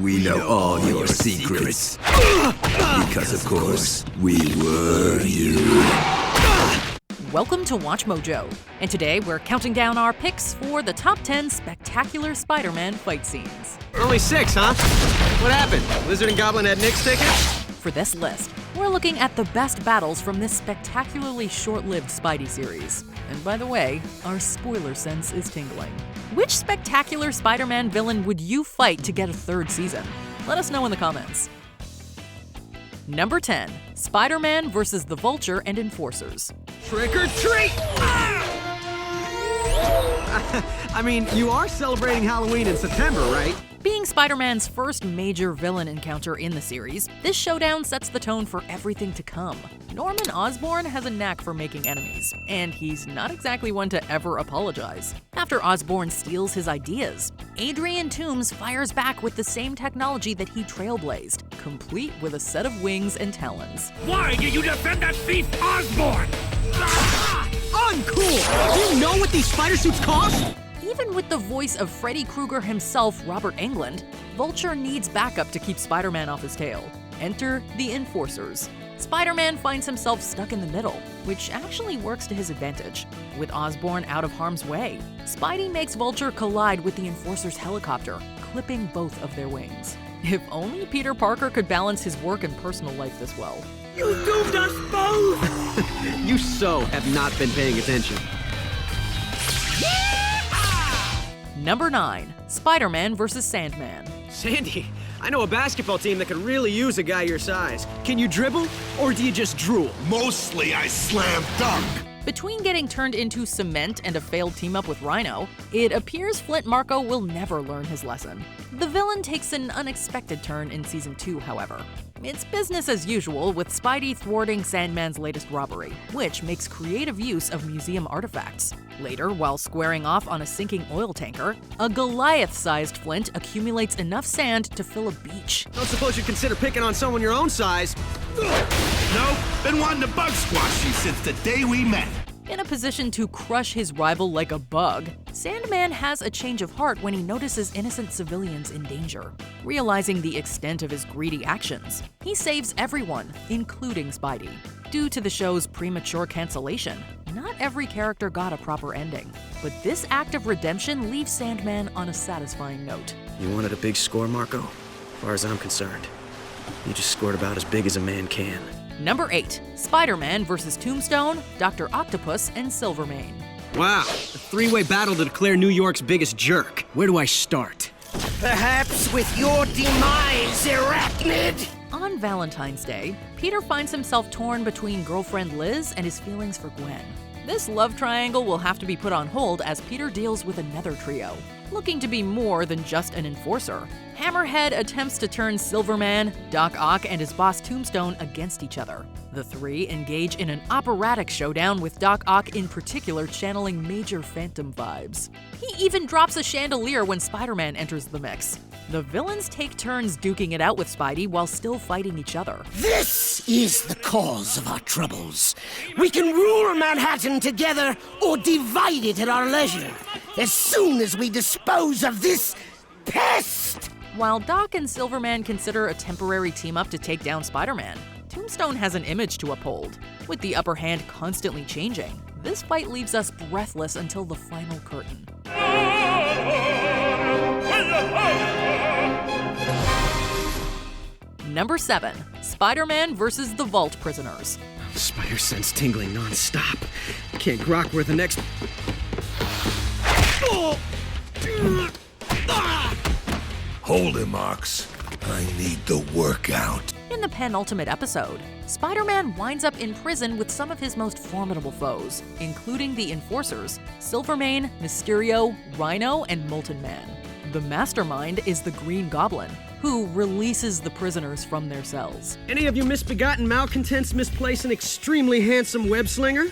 We know all your secrets. Because, of course, we were you. Welcome to Watch Mojo, and today we're counting down our picks for the top 10 spectacular Spider-Man fight scenes. Only 6, huh? What happened? Lizard and Goblin had Nick's tickets? For this list, we're looking at the best battles from this spectacularly short-lived Spidey series. And by the way, our spoiler sense is tingling. Which spectacular Spider-Man villain would you fight to get a third season? Let us know in the comments. Number 10, Spider-Man vs. the Vulture and Enforcers. Trick or treat! I mean, you are celebrating Halloween in September, right? Being Spider-Man's first major villain encounter in the series, this showdown sets the tone for everything to come. Norman Osborn has a knack for making enemies, and he's not exactly one to ever apologize. After Osborn steals his ideas, Adrian Toomes fires back with the same technology that he trailblazed, complete with a set of wings and talons. Why did you defend that thief, Osborn? Uncool! Do you know what these spider suits cost? Even with the voice of Freddy Krueger himself, Robert Englund, Vulture needs backup to keep Spider-Man off his tail. Enter the Enforcers. Spider-Man finds himself stuck in the middle, which actually works to his advantage. With Osborn out of harm's way, Spidey makes Vulture collide with the Enforcer's helicopter, clipping both of their wings. If only Peter Parker could balance his work and personal life this well. You doomed us both! You so have not been paying attention. Number 9, Spider-Man vs. Sandman. Sandy, I know a basketball team that could really use a guy your size. Can you dribble, or do you just drool? Mostly I slam dunk. Between getting turned into cement and a failed team-up with Rhino, it appears Flint Marko will never learn his lesson. The villain takes an unexpected turn in Season 2, however. It's business as usual, with Spidey thwarting Sandman's latest robbery, which makes creative use of museum artifacts. Later, while squaring off on a sinking oil tanker, a Goliath-sized Flint accumulates enough sand to fill a beach. Don't suppose you'd consider picking on someone your own size. Nope, been wanting to bug squash you since the day we met. In a position to crush his rival like a bug, Sandman has a change of heart when he notices innocent civilians in danger. Realizing the extent of his greedy actions, he saves everyone, including Spidey. Due to the show's premature cancellation, not every character got a proper ending, but this act of redemption leaves Sandman on a satisfying note. You wanted a big score, Marko? As far as I'm concerned, you just scored about as big as a man can. Number 8, Spider-Man vs. Tombstone, Dr. Octopus, and Silvermane. Wow, a three-way battle to declare New York's biggest jerk. Where do I start? Perhaps with your demise, Arachnid? On Valentine's Day, Peter finds himself torn between girlfriend Liz and his feelings for Gwen. This love triangle will have to be put on hold as Peter deals with another trio. Looking to be more than just an enforcer, Hammerhead attempts to turn Silverman, Doc Ock, and his boss Tombstone against each other. The three engage in an operatic showdown with Doc Ock in particular channeling major Phantom vibes. He even drops a chandelier when Spider-Man enters the mix. The villains take turns duking it out with Spidey while still fighting each other. This is the cause of our troubles. We can rule Manhattan together or divide it at our leisure, as soon as we dispose of this pest! While Doc and Silverman consider a temporary team-up to take down Spider-Man, Tombstone has an image to uphold. With the upper hand constantly changing, this fight leaves us breathless until the final curtain. Number 7, Spider-Man vs. the Vault Prisoners. Spider sense tingling non-stop. Can't grok where the next... Hold him, Ox. I need the workout. In the penultimate episode, Spider-Man winds up in prison with some of his most formidable foes, including the Enforcers, Silvermane, Mysterio, Rhino, and Molten Man. The mastermind is the Green Goblin, who releases the prisoners from their cells. Any of you misbegotten malcontents misplace an extremely handsome web slinger?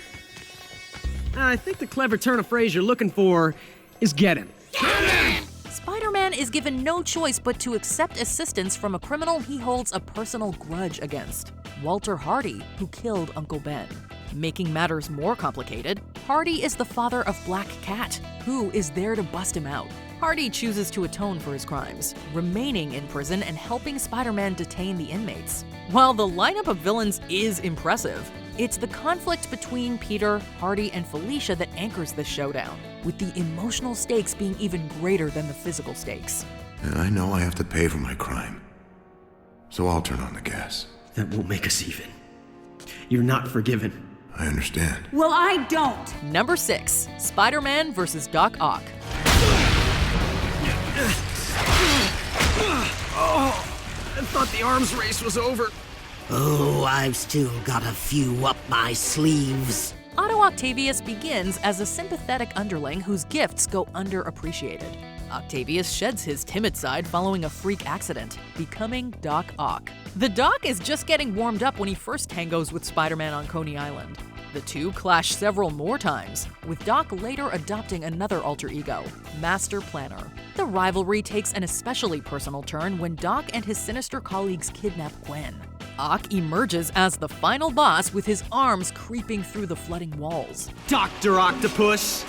I think the clever turn of phrase you're looking for is get him. Spider-Man is given no choice but to accept assistance from a criminal he holds a personal grudge against, Walter Hardy, who killed Uncle Ben. Making matters more complicated, Hardy is the father of Black Cat, who is there to bust him out. Hardy chooses to atone for his crimes, remaining in prison and helping Spider-Man detain the inmates. While the lineup of villains is impressive, it's the conflict between Peter, Hardy, and Felicia that anchors this showdown, with the emotional stakes being even greater than the physical stakes. And I know I have to pay for my crime. So I'll turn on the gas. That won't make us even. You're not forgiven. I understand. Well, I don't. Number 6, Spider-Man vs. Doc Ock. I thought the arms race was over. Oh, I've still got a few up my sleeves. Otto Octavius begins as a sympathetic underling whose gifts go underappreciated. Octavius sheds his timid side following a freak accident, becoming Doc Ock. The Doc is just getting warmed up when he first tangos with Spider-Man on Coney Island. The two clash several more times, with Doc later adopting another alter ego, Master Planner. The rivalry takes an especially personal turn when Doc and his sinister colleagues kidnap Gwen. Ock emerges as the final boss with his arms creeping through the flooding walls. Dr. Octopus!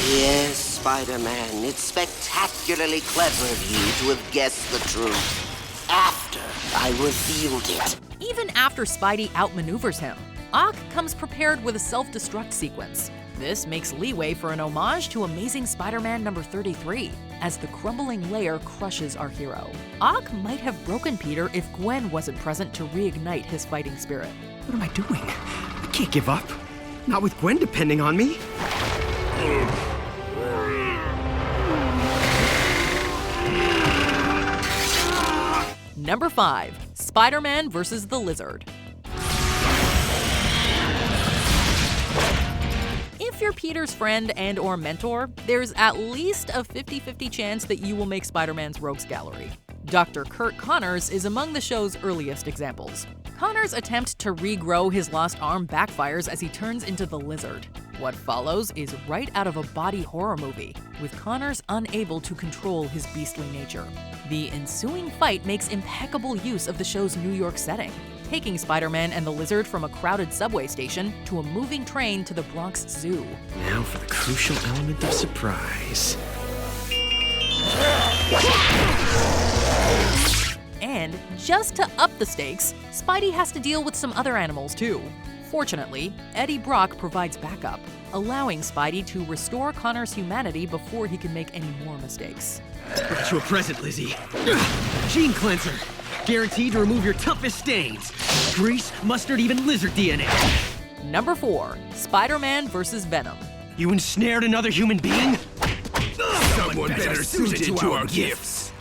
Yes, Spider-Man, it's spectacularly clever of you to have guessed the truth. After I revealed it. Even after Spidey outmaneuvers him, Ock comes prepared with a self-destruct sequence. This makes leeway for an homage to Amazing Spider-Man number 33, as the crumbling layer crushes our hero. Ock might have broken Peter if Gwen wasn't present to reignite his fighting spirit. What am I doing? I can't give up. Not with Gwen depending on me. Number 5, Spider-Man vs. the Lizard. If you're Peter's friend and or mentor, there's at least a 50-50 chance that you will make Spider-Man's rogues gallery. Dr. Kurt Connors is among the show's earliest examples. Connors' attempt to regrow his lost arm backfires as he turns into the Lizard. What follows is right out of a body horror movie, with Connors unable to control his beastly nature. The ensuing fight makes impeccable use of the show's New York setting, taking Spider-Man and the Lizard from a crowded subway station to a moving train to the Bronx Zoo. Now for the crucial element of surprise. And just to up the stakes, Spidey has to deal with some other animals too. Fortunately, Eddie Brock provides backup, allowing Spidey to restore Connor's humanity before he can make any more mistakes. Brought you a present, Lizzie. Gene cleanser. Guaranteed to remove your toughest stains. Grease, mustard, even lizard DNA. Number 4, Spider-Man vs. Venom. You ensnared another human being? Someone better suited to our gifts.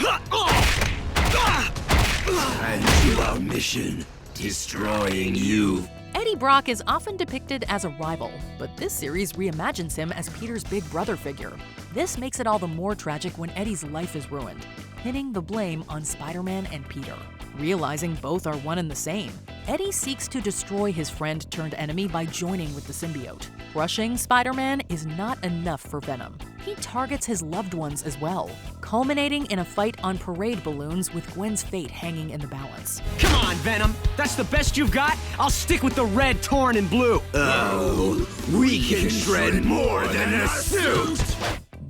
And to our mission, destroying you. Eddie Brock is often depicted as a rival, but this series reimagines him as Peter's big brother figure. This makes it all the more tragic when Eddie's life is ruined, pinning the blame on Spider-Man and Peter. Realizing both are one and the same, Eddie seeks to destroy his friend-turned-enemy by joining with the symbiote. Crushing Spider-Man is not enough for Venom. He targets his loved ones as well, culminating in a fight on parade balloons with Gwen's fate hanging in the balance. Come on, Venom. That's the best you've got? I'll stick with the red, torn, and blue. Oh, we can shred more than a suit!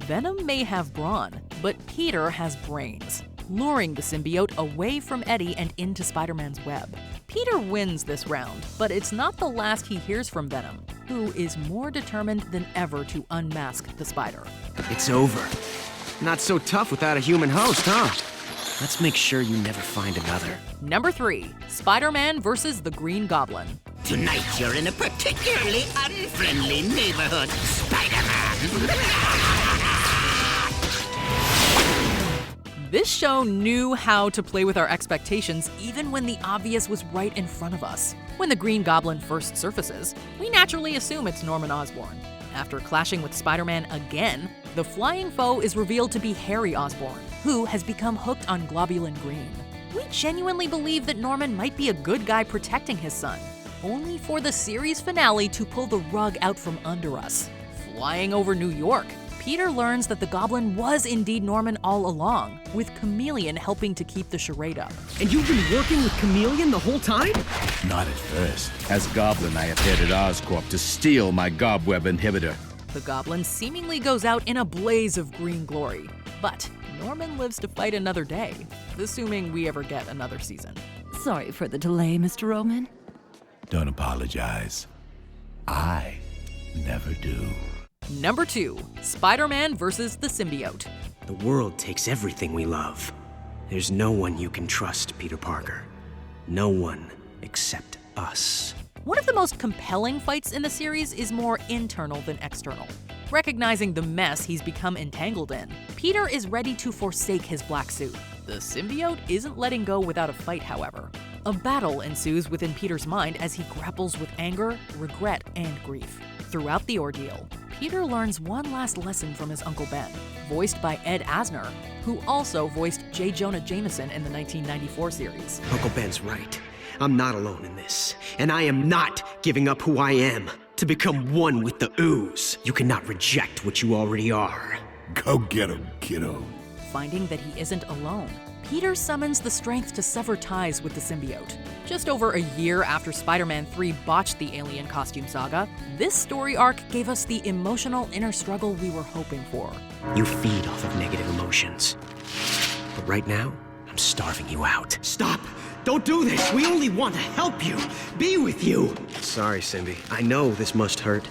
Venom may have brawn, but Peter has brains, luring the symbiote away from Eddie and into Spider-Man's web. Peter wins this round, but it's not the last he hears from Venom, who is more determined than ever to unmask the spider. It's over. Not so tough without a human host, huh? Let's make sure you never find another. Number 3, Spider-Man vs. the Green Goblin. Tonight you're in a particularly unfriendly neighborhood, Spider-Man. This show knew how to play with our expectations even when the obvious was right in front of us. When the Green Goblin first surfaces, we naturally assume it's Norman Osborn. After clashing with Spider-Man again, the flying foe is revealed to be Harry Osborn, who has become hooked on globulin green. We genuinely believe that Norman might be a good guy protecting his son, only for the series finale to pull the rug out from under us. Flying over New York, Peter learns that the Goblin was indeed Norman all along, with Chameleon helping to keep the charade up. And you've been working with Chameleon the whole time? Not at first. As Goblin, I appeared at Oscorp to steal my Gobweb inhibitor. The Goblin seemingly goes out in a blaze of green glory, but Norman lives to fight another day, assuming we ever get another season. Sorry for the delay, Mr. Roman. Don't apologize. I never do. Number 2, Spider-Man vs. the Symbiote. The world takes everything we love. There's no one you can trust, Peter Parker. No one except us. One of the most compelling fights in the series is more internal than external. Recognizing the mess he's become entangled in, Peter is ready to forsake his black suit. The symbiote isn't letting go without a fight, however. A battle ensues within Peter's mind as he grapples with anger, regret, and grief. Throughout the ordeal, Peter learns one last lesson from his Uncle Ben, voiced by Ed Asner, who also voiced J. Jonah Jameson in the 1994 series. Uncle Ben's right. I'm not alone in this, and I am not giving up who I am to become one with the ooze. You cannot reject what you already are. Go get him, kiddo. Finding that he isn't alone, Peter summons the strength to sever ties with the symbiote. Just over a year after Spider-Man 3 botched the alien costume saga, this story arc gave us the emotional inner struggle we were hoping for. You feed off of negative emotions. But right now, I'm starving you out. Stop! Don't do this! We only want to help you! Be with you! Sorry, Simbi. I know this must hurt.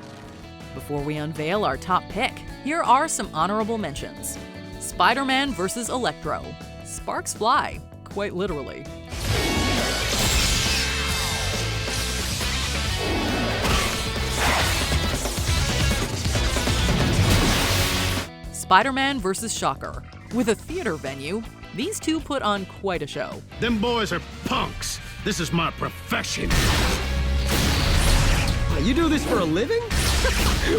Before we unveil our top pick, here are some honorable mentions. Spider-Man vs. Electro. Sparks fly, quite literally. Spider-Man vs. Shocker. With a theater venue, these two put on quite a show. Them boys are punks. This is my profession. You do this for a living?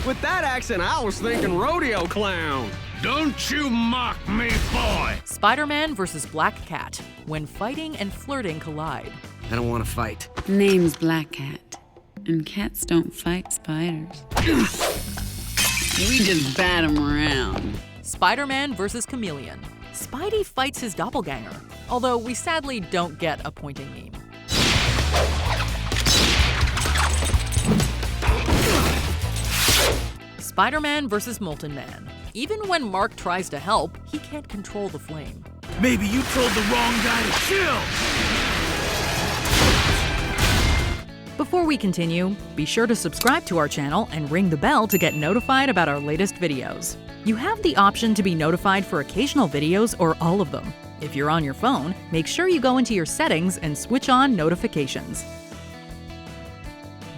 With that accent, I was thinking rodeo clown. Don't you mock me, boy! Spider-Man vs. Black Cat. When fighting and flirting collide. I don't want to fight. Name's Black Cat, and cats don't fight spiders. We just bat them around. Spider-Man vs. Chameleon. Spidey fights his doppelganger, although we sadly don't get a pointing meme. Spider-Man vs. Molten Man. Even when Mark tries to help, he can't control the flame. Maybe you told the wrong guy to chill! Before we continue, be sure to subscribe to our channel and ring the bell to get notified about our latest videos. You have the option to be notified for occasional videos or all of them. If you're on your phone, make sure you go into your settings and switch on notifications.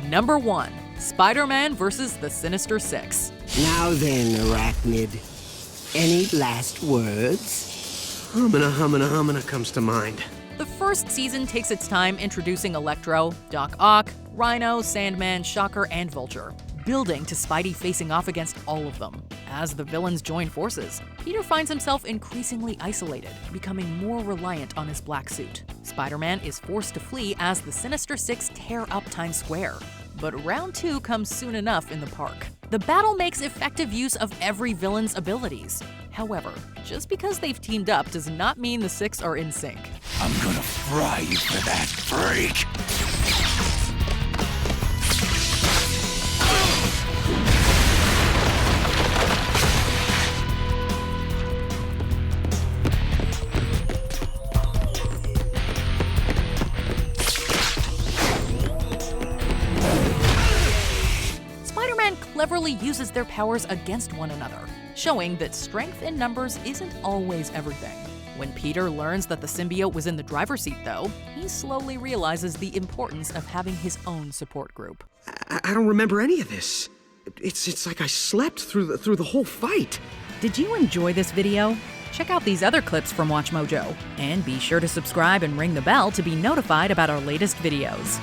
Number 1. Spider-Man vs. the Sinister Six. Now then, Arachnid, any last words? Humana comes to mind. The first season takes its time introducing Electro, Doc Ock, Rhino, Sandman, Shocker, and Vulture, building to Spidey facing off against all of them. As the villains join forces, Peter finds himself increasingly isolated, becoming more reliant on his black suit. Spider-Man is forced to flee as the Sinister Six tear up Times Square. But round 2 comes soon enough in the park. The battle makes effective use of every villain's abilities. However, just because they've teamed up does not mean the Six are in sync. I'm gonna fry you for that, freak! Cleverly uses their powers against one another, showing that strength in numbers isn't always everything. When Peter learns that the symbiote was in the driver's seat, though, he slowly realizes the importance of having his own support group. I don't remember any of this. It's like I slept through the whole fight. Did you enjoy this video? Check out these other clips from WatchMojo, and be sure to subscribe and ring the bell to be notified about our latest videos.